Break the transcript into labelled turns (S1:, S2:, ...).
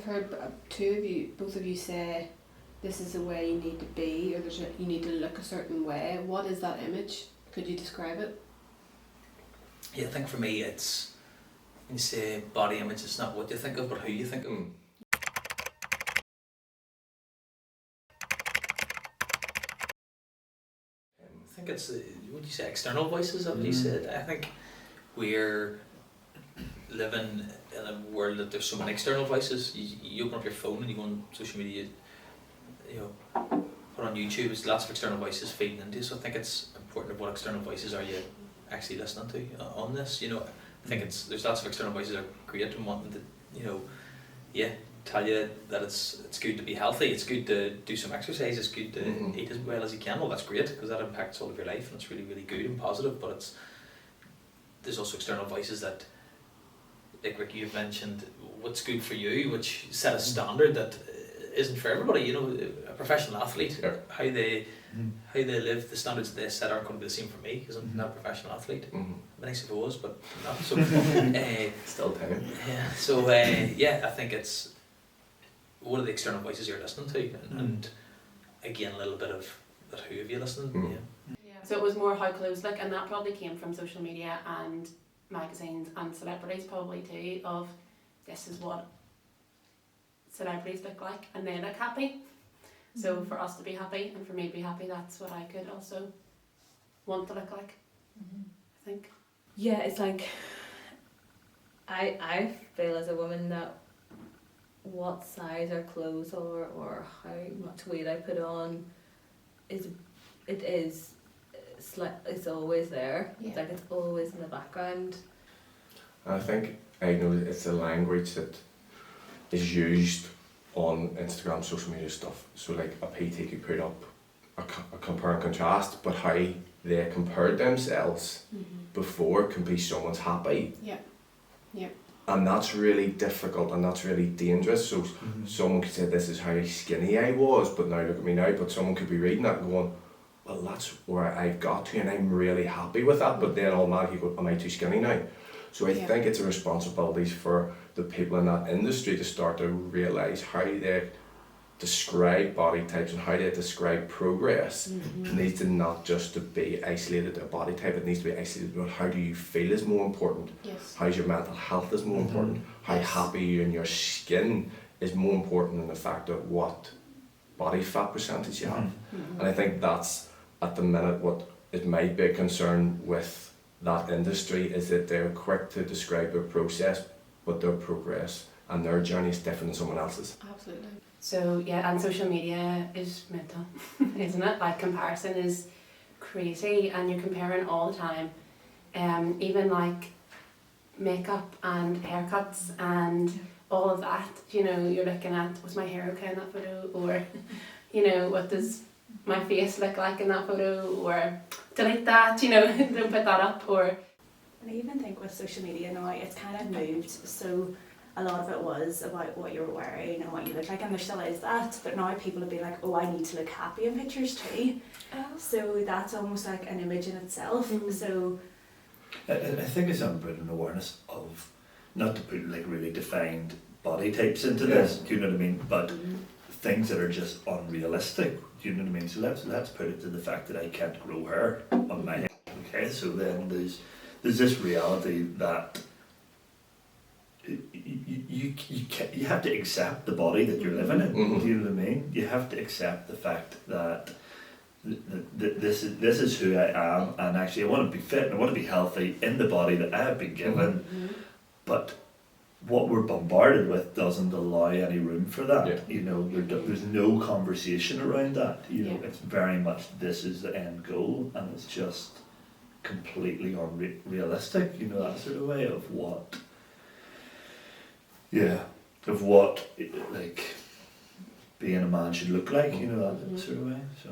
S1: I've heard both of you say this is the way you need to be, or you need to look a certain way. What is that image? Could you describe it?
S2: Yeah, I think for me it's, when you say body image, it's not what you think of but who you think of. I think it's, what do you say, external voices, that what you said? I think we're living in a world that there's so many external voices. You open up your phone and you go on social media, you know, put on YouTube, there's lots of external voices feeding into you. So I think it's important of what external voices are you actually listening to on this. You know, I think there's lots of external voices that are great and wanting to, you know, tell you that it's good to be healthy, it's good to do some exercise, it's good to eat as well as you can. Well, that's great because that impacts all of your life and it's really, really good and positive. But there's also external voices that, like Ricky, you've mentioned, what's good for you, which set a standard that isn't for everybody. You know, a professional athlete, how they live, the standards that they set aren't going to be the same for me because I'm not a professional athlete. I suppose, but not. So
S3: still time.
S2: Yeah. So I think it's, what are the external voices you're listening to, and again a little bit of that, who have you listening?
S4: So it was more how close, like, and that probably came from social media and magazines and celebrities probably too, of this is what celebrities look like and they look happy. So for us to be happy and for me to be happy, that's what I could also want to look like, I think.
S5: Yeah, it's like, I feel as a woman that what size our clothes are or how much weight I put on it's always there.
S4: Yeah.
S5: Like it's always in the background.
S3: I think I know it's a language that is used on Instagram, social media stuff. So like a PT could put up a compare and contrast, but how they compared themselves before can be someone's happy.
S1: Yeah.
S3: And that's really difficult and that's really dangerous. So someone could say this is how skinny I was, but now look at me now. But someone could be reading that and going, well, that's where I've got to and I'm really happy with that. But then automatically go, am I too skinny now? So I think it's a responsibility for the people in that industry to start to realise how they describe body types and how they describe progress. It needs to not just to be isolated to a body type, it needs to be isolated to how do you feel is more important.
S1: Yes.
S3: How's your mental health is more important. How happy you in your skin is more important than the fact of what body fat percentage you have. And I think that's at the minute what is my big concern with that industry, is that they're quick to describe their process, but their progress and their journey is different than someone else's.
S1: Absolutely.
S4: So yeah, and social media is mental, isn't it? Like comparison is crazy and you're comparing all the time. Even like makeup and haircuts and all of that, you know, you're looking at, was my hair okay in that photo? Or, you know, what does my face look like in that photo? Or delete that, you know, don't put that up. Or
S6: I even think with social media now, it's kind of moved. So a lot of it was about what you were wearing and what you look like, and there still is that, but now people would be like, oh, I need to look happy in pictures too. So that's almost like an image in itself. So
S7: I think it's about an awareness of, not to put like really defined body types into this, do you know what I mean, but things that are just unrealistic, do you know what I mean? So let's put it to the fact that I can't grow hair on my head. Okay, so then there's this reality that you have to accept the body that you're living in. Do you know what I mean? You have to accept the fact that this is who I am, and actually I want to be fit and I want to be healthy in the body that I have been given. But what we're bombarded with doesn't allow any room for that. You know, there's no conversation around that. You know, it's very much this is the end goal, and it's just completely unrealistic. You know, that sort of way of what. Of what like being a man should look like, you know, that sort of way. So